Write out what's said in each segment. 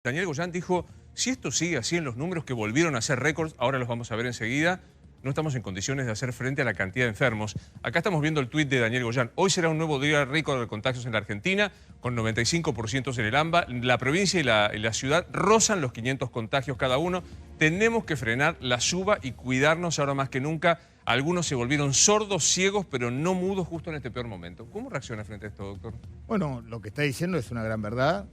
Daniel Goyan dijo, si esto sigue así en los números que volvieron a ser récords, ahora los vamos a ver enseguida, no estamos en condiciones de hacer frente a la cantidad de enfermos. Acá estamos viendo el tuit de Daniel Goyan. Hoy será un nuevo día récord de contagios en la Argentina, con 95% en el AMBA. La provincia y la ciudad rozan los 500 contagios cada uno. Tenemos que frenar la suba y cuidarnos ahora más que nunca. Algunos se volvieron sordos, ciegos, pero no mudos justo en este peor momento. ¿Cómo reacciona frente a esto, doctor? Bueno, lo que está diciendo es una gran verdad.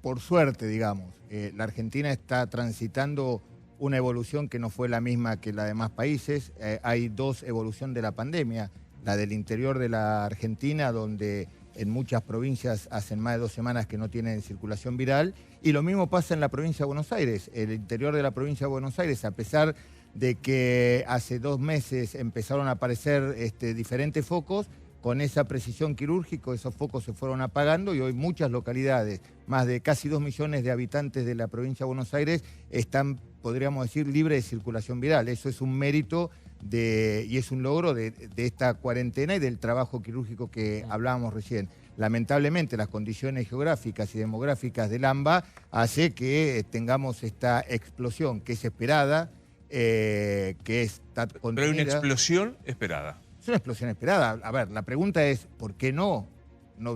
Por suerte, digamos, la Argentina está transitando una evolución que no fue la misma que la de demás países. Hay dos evoluciones de la pandemia. La del interior de la Argentina, donde en muchas provincias hacen más de 2 semanas que no tienen circulación viral. Y lo mismo pasa en la provincia de Buenos Aires. El interior de la provincia de Buenos Aires, a pesar de que hace 2 meses empezaron a aparecer diferentes focos, con esa precisión quirúrgica esos focos se fueron apagando y hoy muchas localidades, más de casi 2 millones de habitantes de la provincia de Buenos Aires, están, podríamos decir, libres de circulación viral. Eso es un mérito y es un logro de esta cuarentena y del trabajo quirúrgico que hablábamos recién. Lamentablemente las condiciones geográficas y demográficas del AMBA hace que tengamos esta explosión que es esperada, que está contenida. Pero hay una explosión esperada. Es una explosión esperada. A ver, la pregunta es, ¿por qué no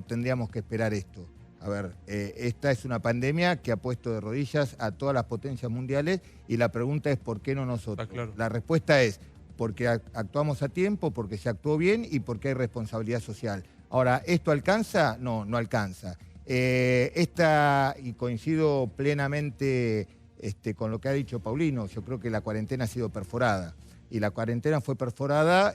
tendríamos que esperar esto? A ver, esta es una pandemia que ha puesto de rodillas a todas las potencias mundiales y la pregunta es, ¿por qué no nosotros? Claro. La respuesta es, porque actuamos a tiempo, porque se actuó bien y porque hay responsabilidad social. Ahora, ¿esto alcanza? No, no alcanza. Y coincido plenamente con lo que ha dicho Paulino, yo creo que la cuarentena ha sido perforada. Y la cuarentena fue perforada,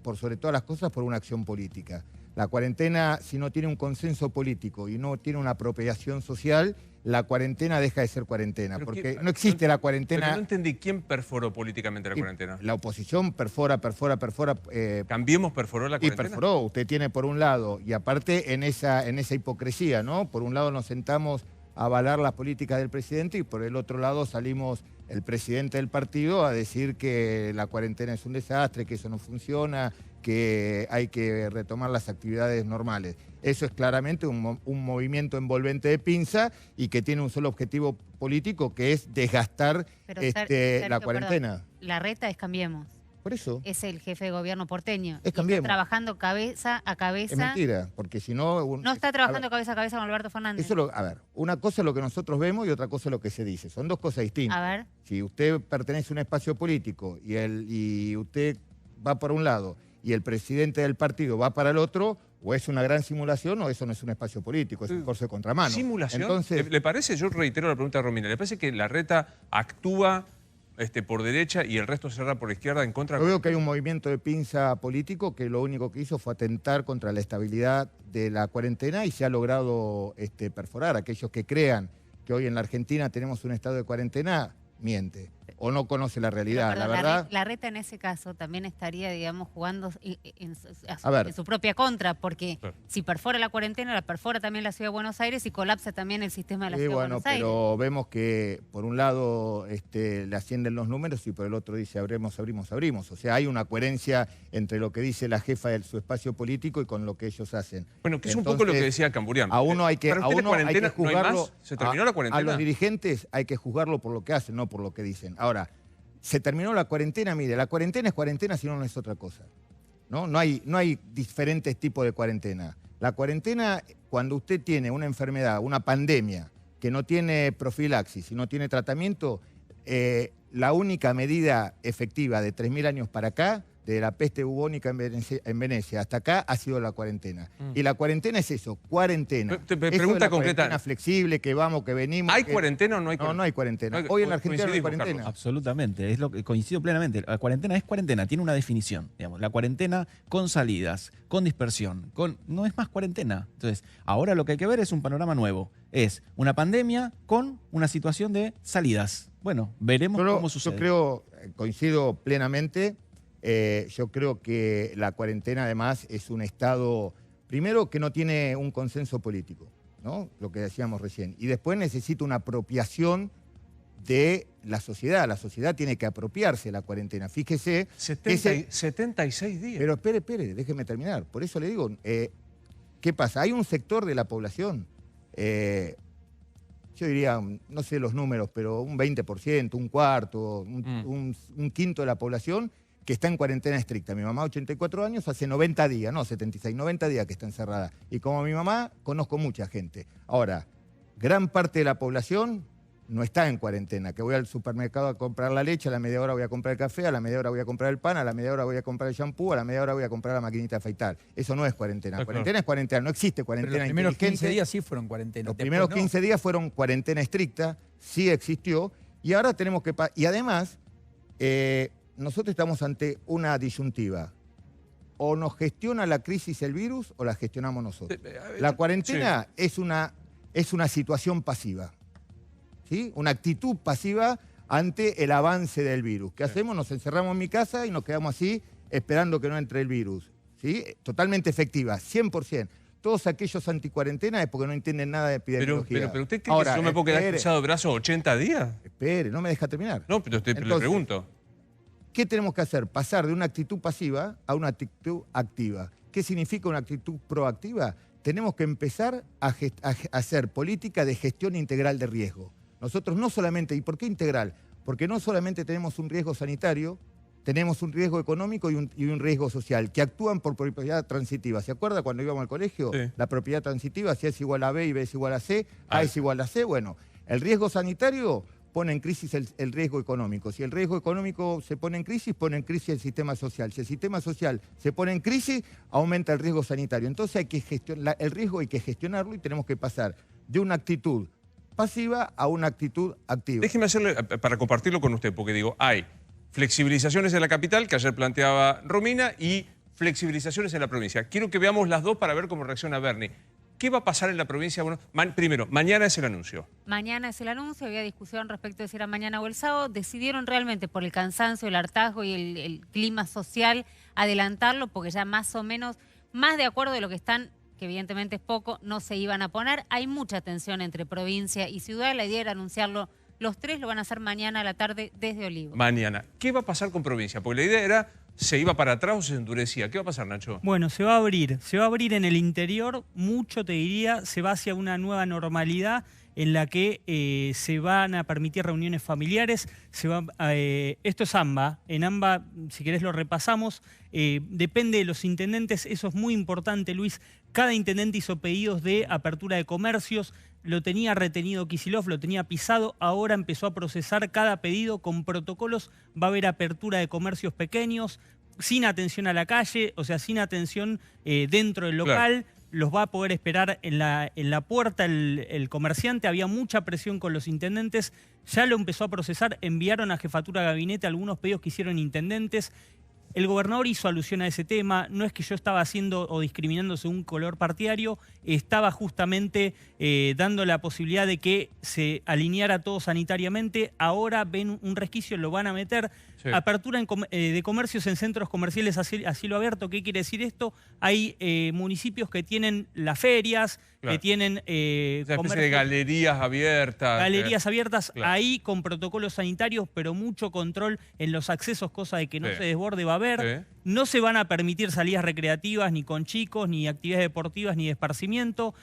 por sobre todas las cosas, por una acción política. La cuarentena, si no tiene un consenso político y no tiene una apropiación social, la cuarentena deja de ser cuarentena, porque no existe la cuarentena. Pero no entendí, ¿quién perforó políticamente la cuarentena? La oposición perfora. ¿Cambiemos perforó la cuarentena? Y perforó. Usted tiene por un lado, y aparte en esa hipocresía, ¿no? Por un lado nos sentamos a avalar las políticas del presidente y por el otro lado salimos el presidente del partido a decir que la cuarentena es un desastre, que eso no funciona, que hay que retomar las actividades normales. Eso es claramente un movimiento envolvente de pinza y que tiene un solo objetivo político, que es desgastar la cuarentena. Perdón, la reta es Cambiemos. Por eso. Es el jefe de gobierno porteño. Es Cambiemos. Está trabajando cabeza a cabeza. Es mentira, porque si no... No está trabajando cabeza a cabeza con Alberto Fernández. A ver, una cosa es lo que nosotros vemos y otra cosa es lo que se dice. Son dos cosas distintas. A ver. Si usted pertenece a un espacio político y usted va por un lado y el presidente del partido va para el otro, o es una gran simulación o eso no es un espacio político, es un corso de contramano. ¿Simulación? Entonces, ¿Le parece? Yo reitero la pregunta de Romina. ¿Le parece que la reta actúa por derecha y el resto se cerra por izquierda en contra? Yo veo que hay un movimiento de pinza político que lo único que hizo fue atentar contra la estabilidad de la cuarentena y se ha logrado perforar. Aquellos que crean que hoy en la Argentina tenemos un estado de cuarentena, miente o no conoce la realidad. Pero, la verdad, la reta en ese caso también estaría, digamos, jugando en su propia contra, porque si perfora la cuarentena, la perfora también la Ciudad de Buenos Aires y colapsa también el sistema de la Ciudad de Buenos Aires. Pero vemos que por un lado le ascienden los números y por el otro dice abrimos. O sea, hay una coherencia entre lo que dice la jefa de su espacio político y con lo que ellos hacen. Bueno, que es un poco lo que decía Camburián. A uno hay que juzgarlo. ¿Se terminó la cuarentena? A los dirigentes hay que juzgarlo por lo que hacen, no por lo que dicen. Ahora, se terminó la cuarentena, mire, la cuarentena es cuarentena si no es otra cosa. No hay diferentes tipos de cuarentena. La cuarentena, cuando usted tiene una enfermedad, una pandemia, que no tiene profilaxis y no tiene tratamiento, la única medida efectiva de 3.000 años para acá, de la peste bubónica en Venecia hasta acá, ha sido la cuarentena. Y la cuarentena es eso, cuarentena. Pregunta concreta. Cuarentena flexible, que vamos, que venimos. ¿Hay cuarentena o no hay cuarentena? No, no hay cuarentena. Hoy en la Argentina no hay cuarentena. Absolutamente, es lo que coincido plenamente. La cuarentena es cuarentena, tiene una definición. Digamos, la cuarentena con salidas, con dispersión, no es más cuarentena. Entonces, ahora lo que hay que ver es un panorama nuevo. Es una pandemia con una situación de salidas. Bueno, veremos cómo sucede. Yo coincido plenamente. Yo creo que la cuarentena además es un estado, primero, que no tiene un consenso político, ¿no? Lo que decíamos recién. Y después necesita una apropiación de la sociedad. La sociedad tiene que apropiarse de la cuarentena. Fíjese... 76 días. Pero espere, déjeme terminar. Por eso le digo, ¿qué pasa? Hay un sector de la población yo diría, no sé los números, pero un 20%, un cuarto, un quinto de la población que está en cuarentena estricta. Mi mamá, 84 años, hace 90 días, no 76, 90 días que está encerrada. Y como mi mamá, conozco mucha gente. Ahora, gran parte de la población no está en cuarentena, que voy al supermercado a comprar la leche, a la media hora voy a comprar el café, a la media hora voy a comprar el pan, a la media hora voy a comprar el shampoo, a la media hora voy a comprar la maquinita de afeitar. Eso no es cuarentena. Cuarentena es cuarentena, no existe cuarentena inteligente. Los primeros 15 días sí fueron cuarentena. Los primeros 15 días fueron cuarentena estricta, sí existió, y ahora tenemos que... Y además, nosotros estamos ante una disyuntiva. O nos gestiona la crisis el virus o la gestionamos nosotros. La cuarentena es una situación pasiva. ¿Sí? Una actitud pasiva ante el avance del virus. ¿Qué hacemos? Nos encerramos en mi casa y nos quedamos así esperando que no entre el virus. ¿Sí? Totalmente efectiva, 100%. Todos aquellos anticuarentena es porque no entienden nada de epidemiología. Pero ¿usted cree que yo me puedo quedar cruzado de brazos 80 días? Espere, no me deja terminar. No, pero le pregunto. ¿Qué tenemos que hacer? Pasar de una actitud pasiva a una actitud activa. ¿Qué significa una actitud proactiva? Tenemos que empezar a hacer política de gestión integral de riesgo. Nosotros no solamente, ¿y por qué integral? Porque no solamente tenemos un riesgo sanitario, tenemos un riesgo económico y un riesgo social, que actúan por propiedad transitiva. ¿Se acuerda cuando íbamos al colegio? Sí. La propiedad transitiva, si A es igual a B y B es igual a C, A es igual a C. Bueno, el riesgo sanitario pone en crisis el riesgo económico. Si el riesgo económico se pone en crisis el sistema social. Si el sistema social se pone en crisis, aumenta el riesgo sanitario. Entonces hay que gestionar, el riesgo hay que gestionarlo y tenemos que pasar de una actitud pasiva a una actitud activa. Déjeme hacerle, para compartirlo con usted, porque digo, hay flexibilizaciones en la capital, que ayer planteaba Romina, y flexibilizaciones en la provincia. Quiero que veamos las dos para ver cómo reacciona Bernie. ¿Qué va a pasar en la provincia? Bueno, primero, mañana es el anuncio. Mañana es el anuncio, había discusión respecto de si era mañana o el sábado. Decidieron realmente por el cansancio, el hartazgo y el clima social adelantarlo, porque ya más o menos, más de acuerdo de lo que están, que evidentemente es poco, no se iban a poner. Hay mucha tensión entre provincia y ciudad. La idea era anunciarlo. Los tres lo van a hacer mañana a la tarde desde Olivos. Mañana. ¿Qué va a pasar con provincia? Porque la idea era, ¿se iba para atrás o se endurecía? ¿Qué va a pasar, Nacho? Bueno, se va a abrir en el interior, mucho te diría, se va hacia una nueva normalidad en la que se van a permitir reuniones familiares. Esto es AMBA. En AMBA, si querés lo repasamos, depende de los intendentes, eso es muy importante, Luis. Cada intendente hizo pedidos de apertura de comercios, lo tenía retenido Kicillof, lo tenía pisado, ahora empezó a procesar cada pedido con protocolos. Va a haber apertura de comercios pequeños, sin atención a la calle, o sea, sin atención dentro del local. Claro. Los va a poder esperar en la puerta el comerciante. Había mucha presión con los intendentes, ya lo empezó a procesar, enviaron a jefatura de gabinete algunos pedidos que hicieron intendentes. El gobernador hizo alusión a ese tema, no es que yo estaba haciendo o discriminando según color partidario, estaba justamente dando la posibilidad de que se alineara todo sanitariamente. Ahora ven un resquicio, lo van a meter. Sí. Apertura de comercios en centros comerciales a cielo abierto. ¿Qué quiere decir esto? Hay municipios que tienen las ferias, claro, que tienen... una especie de galerías abiertas. Galerías abiertas, claro, ahí con protocolos sanitarios, pero mucho control en los accesos, cosa de que no se desborde va a haber. Sí. No se van a permitir salidas recreativas ni con chicos, ni actividades deportivas, ni de esparcimiento.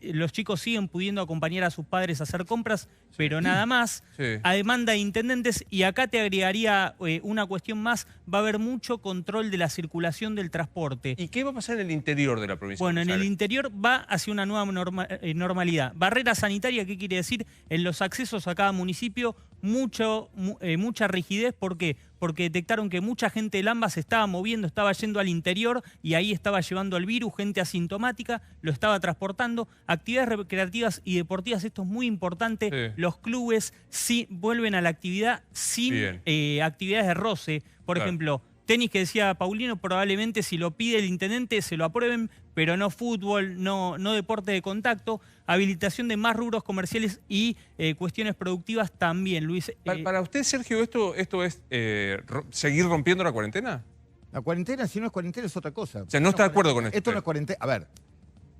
Los chicos siguen pudiendo acompañar a sus padres a hacer compras, sí, pero nada más. Sí. A demanda de intendentes, y acá te agregaría una cuestión más, va a haber mucho control de la circulación del transporte. ¿Y qué va a pasar en el interior de la provincia? Bueno, en el interior va hacia una nueva normalidad. Barrera sanitaria, ¿qué quiere decir? En los accesos a cada municipio, mucha rigidez. ¿Por qué? Porque detectaron que mucha gente del AMBA se estaba moviendo, estaba yendo al interior y ahí estaba llevando el virus, gente asintomática, lo estaba transportando. Actividades recreativas y deportivas, esto es muy importante. Sí. Los clubes sí vuelven a la actividad sin actividades de roce. Por ejemplo, tenis, que decía Paulino, probablemente si lo pide el intendente se lo aprueben, pero no fútbol, no deporte de contacto. Habilitación de más rubros comerciales y cuestiones productivas también, Luis. Para usted, Sergio, ¿esto es seguir rompiendo la cuarentena? La cuarentena, si no es cuarentena, es otra cosa. O sea, no está de acuerdo con esto. Esto no es cuarentena. A ver,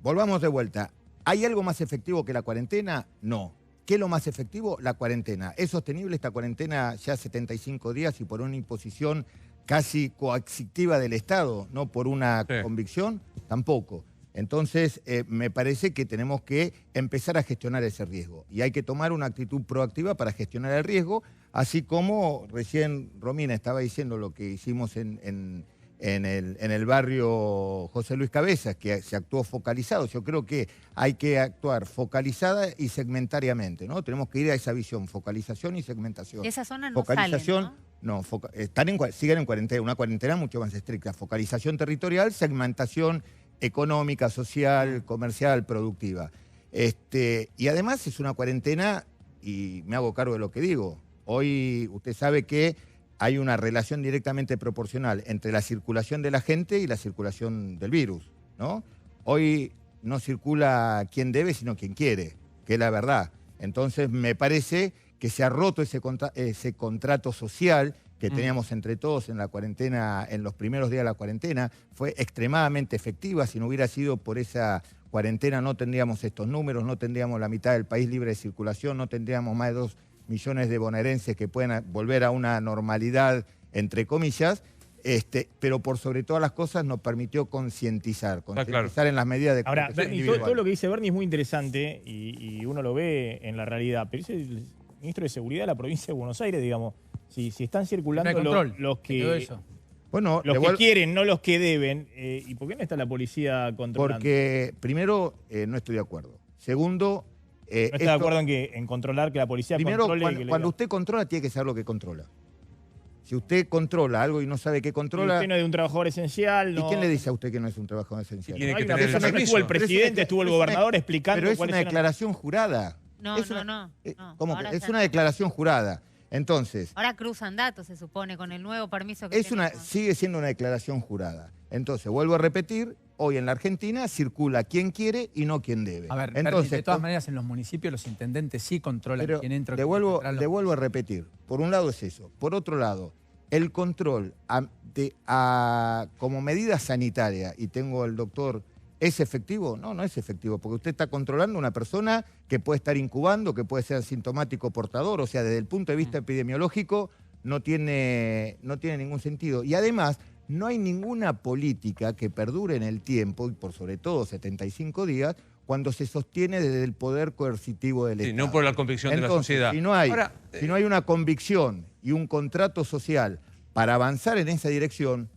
volvamos de vuelta. ¿Hay algo más efectivo que la cuarentena? No. ¿Qué es lo más efectivo? La cuarentena. ¿Es sostenible esta cuarentena ya 75 días y por una imposición casi coactiva del Estado, no por una convicción? Tampoco. Entonces, me parece que tenemos que empezar a gestionar ese riesgo. Y hay que tomar una actitud proactiva para gestionar el riesgo, así como recién Romina estaba diciendo lo que hicimos en el barrio José Luis Cabezas, que se actuó focalizado. Yo creo que hay que actuar focalizada y segmentariamente, ¿no? Tenemos que ir a esa visión, focalización y segmentación. Esa zona no Focalización, salen, ¿no? Siguen en cuarentena, una cuarentena mucho más estricta. Focalización territorial, segmentación económica, social, comercial, productiva. Y además es una cuarentena, y me hago cargo de lo que digo. Hoy usted sabe que hay una relación directamente proporcional entre la circulación de la gente y la circulación del virus, ¿no? Hoy no circula quien debe, sino quien quiere, que es la verdad. Entonces me parece que se ha roto ese contrato social que teníamos entre todos en la cuarentena, en los primeros días de la cuarentena. Fue extremadamente efectiva. Si no hubiera sido por esa cuarentena no tendríamos estos números, no tendríamos la mitad del país libre de circulación, no tendríamos más de 2 millones de bonaerenses que pueden volver a una normalidad, entre comillas, pero por sobre todas las cosas nos permitió concientizar en las medidas de Ahora, protección Bernie, individual. todo lo que dice Bernie es muy interesante y uno lo ve en la realidad, pero es el ministro de Seguridad de la provincia de Buenos Aires, digamos. Si están circulando los que Bueno, los que quieren, no los que deben, ¿y por qué no está la policía controlando? Porque, primero, no estoy de acuerdo. Segundo, ¿No está de acuerdo en controlar que la policía primero, controle? cuando usted controla, tiene que saber lo que controla. Si usted controla algo y no sabe qué controla... Y usted no es de un trabajador esencial, ¿no? ¿Y quién le dice a usted que no es un trabajador esencial? Y tiene que Hay una tener el persona, permiso. estuvo el presidente, estuvo el gobernador explicando Pero es cuáles una eran- declaración jurada. No, no. ¿Cómo que? Ahora Es ya una no. declaración jurada. Entonces, Ahora cruzan datos, se supone, con el nuevo permiso que tenemos. sigue siendo una declaración jurada. Entonces, vuelvo a repetir, hoy en la Argentina circula quien quiere y no quien debe. A ver, Bernie, entonces, de todas maneras en los municipios los intendentes sí controlan pero quién entra. devuelvo a repetir. Por un lado es eso. Por otro lado, el control como medida sanitaria, y tengo al doctor, ¿es efectivo? No, no es efectivo, porque usted está controlando a una persona que puede estar incubando, que puede ser asintomático portador, o sea, desde el punto de vista epidemiológico no tiene ningún sentido. Y además, no hay ninguna política que perdure en el tiempo, y por sobre todo 75 días, cuando se sostiene desde el poder coercitivo del Estado. No por la convicción de la sociedad. Si no hay, Ahora, si no hay una convicción y un contrato social para avanzar en esa dirección,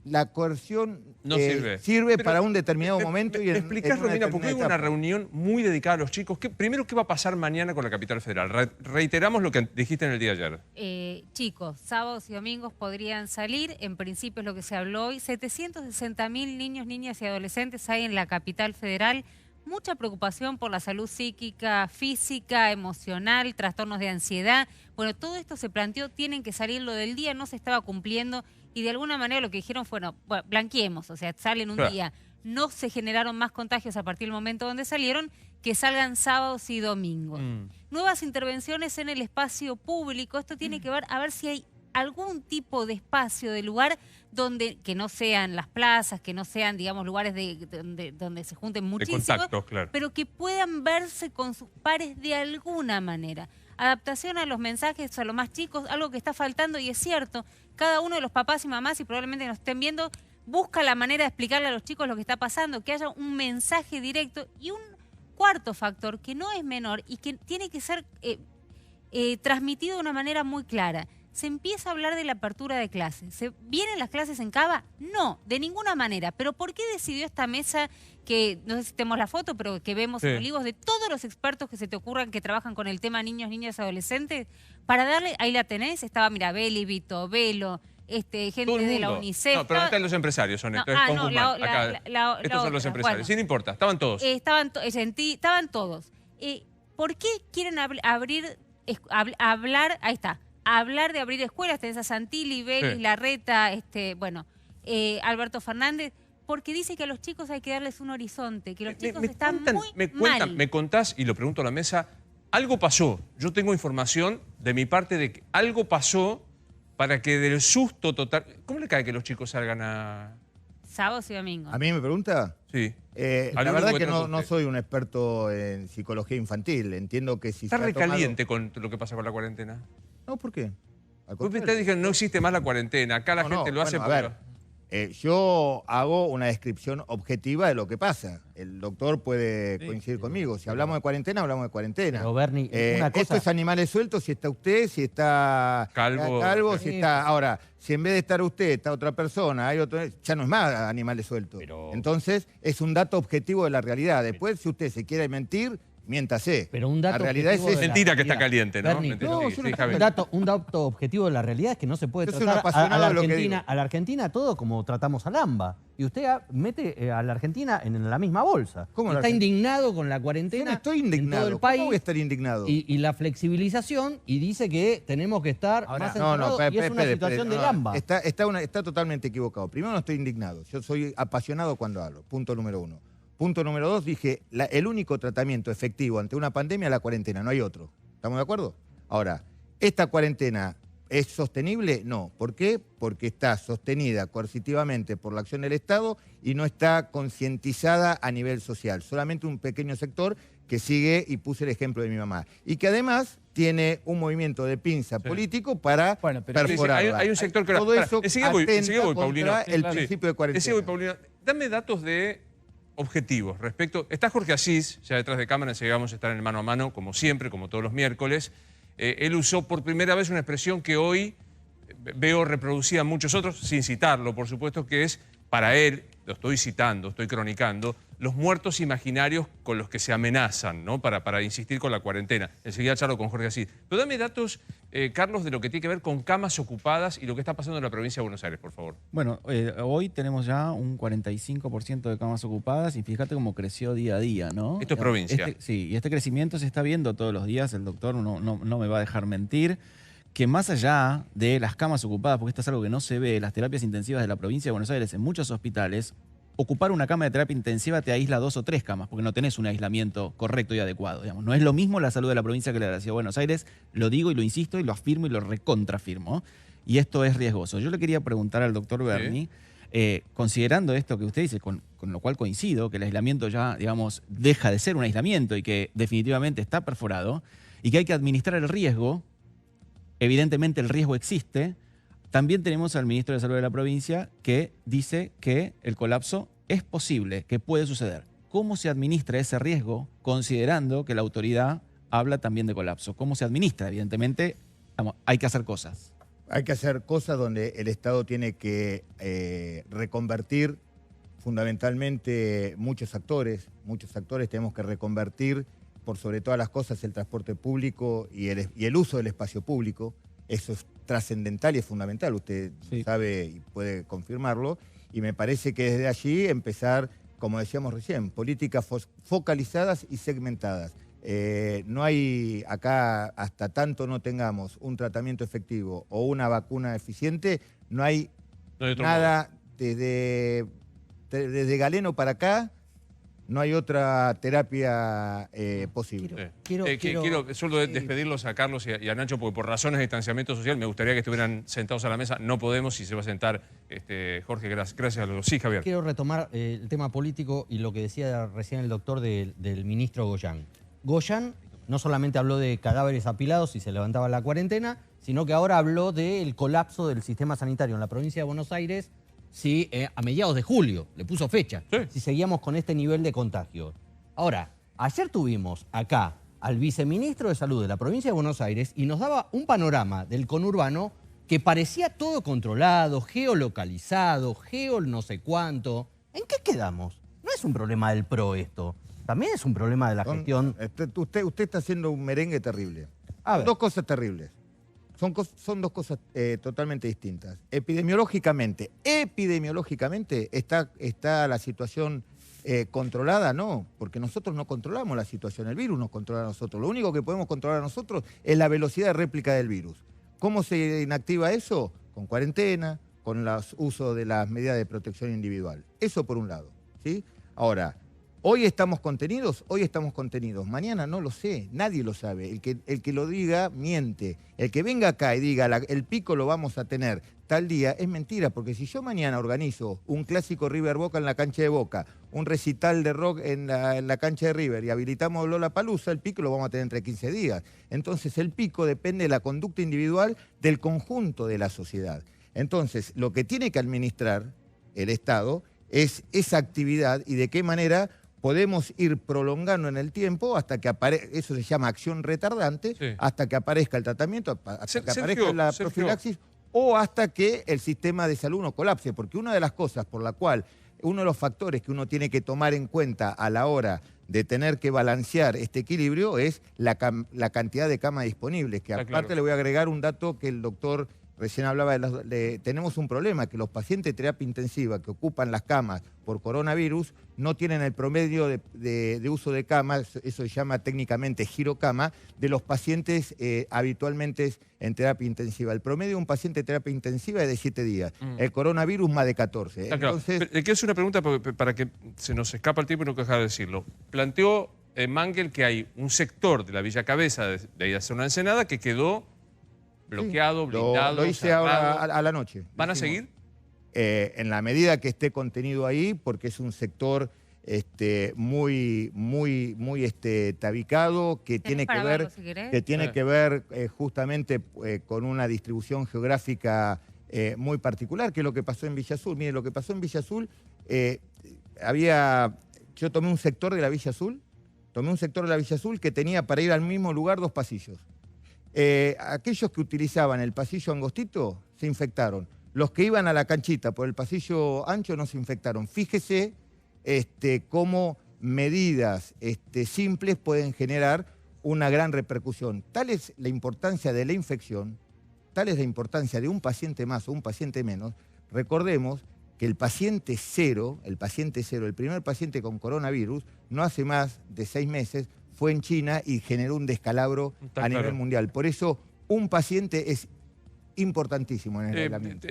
la coerción no sirve. Sirve Pero para un determinado momento. ¿Me y explicás, Romina, porque hay una reunión muy dedicada a los chicos? Primero, ¿qué va a pasar mañana con la Capital Federal? Reiteramos lo que dijiste en el día de ayer. Chicos, sábados y domingos podrían salir, en principio es lo que se habló hoy, 760.000 niños, niñas y adolescentes hay en la Capital Federal. Mucha preocupación por la salud psíquica, física, emocional, trastornos de ansiedad. Bueno, todo esto se planteó, tienen que salir lo del día, no se estaba cumpliendo y de alguna manera lo que dijeron fue, no, bueno, blanqueemos, o sea, salen un día. No se generaron más contagios a partir del momento donde salieron, que salgan sábados y domingos. Nuevas intervenciones en el espacio público, esto tiene que ver a ver si hay algún tipo de espacio, de lugar donde que no sean las plazas, que no sean, digamos, lugares donde se junten muchísimos, contactos, claro. pero que puedan verse con sus pares de alguna manera. Adaptación a los mensajes a los más chicos, algo que está faltando y es cierto, cada uno de los papás y mamás, y probablemente nos estén viendo, busca la manera de explicarle a los chicos lo que está pasando, que haya un mensaje directo y un cuarto factor que no es menor y que tiene que ser transmitido de una manera muy clara. Se empieza a hablar de la apertura de clases. ¿Se vienen las clases en Cava? No, de ninguna manera. ¿Pero por qué decidió esta mesa que, no sé si tenemos la foto, pero que vemos en Olivos, de todos los expertos que se te ocurran que trabajan con el tema niños, niñas, adolescentes, para darle, ahí la tenés, estaba Mirabelli, Vito, Velo, gente de la UNICEF. No, pero no están los empresarios, son estos. Estos son los empresarios. Sí, no importa, estaban todos. Estaban todos. ¿Por qué quieren hablar? Ahí está. Hablar de abrir escuelas, tenés a Santilli, Vélez, Larreta, Alberto Fernández, porque dice que a los chicos hay que darles un horizonte, que los chicos están muy mal. Me contás, y lo pregunto a la mesa, algo pasó. Yo tengo información de mi parte de que algo pasó para que del susto total... ¿Cómo le cae que los chicos salgan a...? Sábados y domingos. ¿A mí me pregunta? Sí. La verdad que no soy un experto en psicología infantil. Entiendo que si ¿Está se ha recaliente con lo que pasa con la cuarentena? No, ¿por qué? Usted dijo no existe más la cuarentena. Acá la gente lo hace a ver, Yo hago una descripción objetiva de lo que pasa. El doctor puede coincidir conmigo. Si hablamos de cuarentena, hablamos de cuarentena. Pero Bernie, una cosa... Esto es animales sueltos, si está usted, si está calvo, si está... Ahora, si en vez de estar usted, está otra persona, hay otro, ya no es más animales sueltos. Entonces, es un dato objetivo de la realidad. Después, si usted se quiere mentir, miéntase. Pero un dato la realidad es mentira que está caliente, ¿no? Bernie, un dato objetivo de la realidad es que no se puede tratar a la Argentina todo como tratamos al AMBA. Y usted mete a la Argentina en la misma bolsa. Está indignado con la cuarentena. Yo no estoy indignado. En todo el país. ¿Cómo voy a estar indignado? Y la flexibilización, y dice que tenemos que estar más encerrados, y es una situación del AMBA. Está totalmente equivocado. Primero, no estoy indignado. Yo soy apasionado cuando hablo. Punto número 1. Punto número 2, dije, el único tratamiento efectivo ante una pandemia es la cuarentena, no hay otro. ¿Estamos de acuerdo? Ahora, ¿esta cuarentena es sostenible? No. ¿Por qué? Porque está sostenida coercitivamente por la acción del Estado y no está concientizada a nivel social. Solamente un pequeño sector que sigue, y puse el ejemplo de mi mamá, y que además tiene un movimiento de pinza político para perforarla. Hay un sector que... Todo eso atenta contra Paulino. El principio de cuarentena. Paulino. Dame datos de... objetivos respecto... Está Jorge Asís, ya detrás de cámara, enseguida vamos a estar en el mano a mano, como siempre, como todos los miércoles. Él usó por primera vez una expresión que hoy veo reproducida en muchos otros, sin citarlo, por supuesto, que es, para él, lo estoy citando, estoy cronicando, los muertos imaginarios con los que se amenazan, ¿no? Para insistir con la cuarentena. Enseguida charlo con Jorge Asís. Pero dame datos, Carlos, de lo que tiene que ver con camas ocupadas y lo que está pasando en la provincia de Buenos Aires, por favor. Bueno, hoy tenemos ya un 45% de camas ocupadas y fíjate cómo creció día a día, ¿no? Esto es provincia. Sí, y este crecimiento se está viendo todos los días, el doctor no me va a dejar mentir, que más allá de las camas ocupadas, porque esto es algo que no se ve, las terapias intensivas de la provincia de Buenos Aires en muchos hospitales, ocupar una cama de terapia intensiva te aísla 2 o 3 camas, porque no tenés un aislamiento correcto y adecuado. Digamos. No es lo mismo la salud de la provincia que la de la Ciudad de Buenos Aires, lo digo y lo insisto y lo afirmo y lo recontrafirmo. Y esto es riesgoso. Yo le quería preguntar al doctor Bernie, considerando esto que usted dice, con lo cual coincido, que el aislamiento ya, digamos, deja de ser un aislamiento y que definitivamente está perforado, y que hay que administrar el riesgo. Evidentemente el riesgo existe. También tenemos al ministro de Salud de la provincia que dice que el colapso es posible, que puede suceder. ¿Cómo se administra ese riesgo considerando que la autoridad habla también de colapso? ¿Cómo se administra? Evidentemente, hay que hacer cosas. Hay que hacer cosas donde el Estado tiene que reconvertir fundamentalmente muchos actores tenemos que reconvertir por sobre todas las cosas el transporte público y el uso del espacio público. Eso es trascendental y es fundamental, usted sabe y puede confirmarlo, y me parece que desde allí empezar, como decíamos recién, políticas focalizadas y segmentadas. No hay acá, hasta tanto no tengamos un tratamiento efectivo o una vacuna eficiente, no hay nada desde Galeno para acá. No hay otra terapia posible. Quiero solo despedirlos a Carlos y a Nacho, porque por razones de distanciamiento social me gustaría que estuvieran sentados a la mesa. No podemos, y se va a sentar Jorge, gracias a los... Sí, Javier. Quiero retomar el tema político y lo que decía recién el doctor del ministro Goyán. Goyán no solamente habló de cadáveres apilados si se levantaba la cuarentena, sino que ahora habló del colapso del sistema sanitario en la provincia de Buenos Aires, sí, a mediados de julio, le puso fecha, si seguíamos con este nivel de contagio. Ahora, ayer tuvimos acá al viceministro de Salud de la provincia de Buenos Aires y nos daba un panorama del conurbano que parecía todo controlado, geolocalizado, no sé cuánto. ¿En qué quedamos? No es un problema del PRO esto, también es un problema de la gestión. Usted está haciendo un merengue terrible. Dos cosas terribles. Son dos cosas totalmente distintas. Epidemiológicamente está la situación controlada, no, porque nosotros no controlamos la situación, el virus nos controla a nosotros. Lo único que podemos controlar nosotros es la velocidad de réplica del virus. ¿Cómo se inactiva eso? Con cuarentena, con los usos de las medidas de protección individual. Eso por un lado, ¿sí? Ahora, ¿hoy estamos contenidos? Hoy estamos contenidos. Mañana no lo sé, nadie lo sabe. El que lo diga, miente. El que venga acá y diga el pico lo vamos a tener tal día, es mentira. Porque si yo mañana organizo un clásico River Boca en la cancha de Boca, un recital de rock en la cancha de River y habilitamos Lollapalooza, el pico lo vamos a tener entre 15 días. Entonces el pico depende de la conducta individual del conjunto de la sociedad. Entonces, lo que tiene que administrar el Estado, es esa actividad y de qué manera podemos ir prolongando en el tiempo hasta que aparezca, eso se llama acción retardante, Sí. hasta que aparezca el tratamiento, hasta que Sergio, aparezca la Sergio. profilaxis o hasta que el sistema de salud no colapse. Porque una de las cosas por la cual, uno de los factores que uno tiene que tomar en cuenta a la hora de tener que balancear este equilibrio es la cantidad de camas disponibles, que Está aparte claro. le voy a agregar un dato que el doctor recién hablaba, tenemos un problema, que los pacientes de terapia intensiva que ocupan las camas por coronavirus no tienen el promedio de uso de camas, eso se llama técnicamente girocama, de los pacientes habitualmente en terapia intensiva. El promedio de un paciente de terapia intensiva es de 7 días, el coronavirus más de 14. Está claro. Entonces, Le quiero hacer una pregunta para que se nos escapa el tiempo y no dejar de decirlo. Planteó Mangel que hay un sector de la Villa Cabeza, de ahí a Zona Ensenada, que quedó bloqueado, blindado, lo hice cerrado. ahora a la noche. ¿Van a Hicimos. seguir? En la medida que esté contenido ahí, porque es un sector muy tabicado, que tiene que para ver, verlo, si querés? que tiene que ver justamente con una distribución geográfica muy particular, que es lo que pasó en Villa Azul. Mire, lo que pasó en Villa Azul, yo tomé un sector de la Villa Azul, que tenía para ir al mismo lugar 2 pasillos. Aquellos que utilizaban el pasillo angostito se infectaron. Los que iban a la canchita por el pasillo ancho no se infectaron. Fíjese cómo medidas simples pueden generar una gran repercusión. Tal es la importancia de la infección, tal es la importancia de un paciente más o un paciente menos. Recordemos que el paciente cero, el primer paciente con coronavirus, no hace más de 6 meses, fue en China y generó un descalabro Está a nivel claro. mundial. Por eso, un paciente es importantísimo en el aislamiento.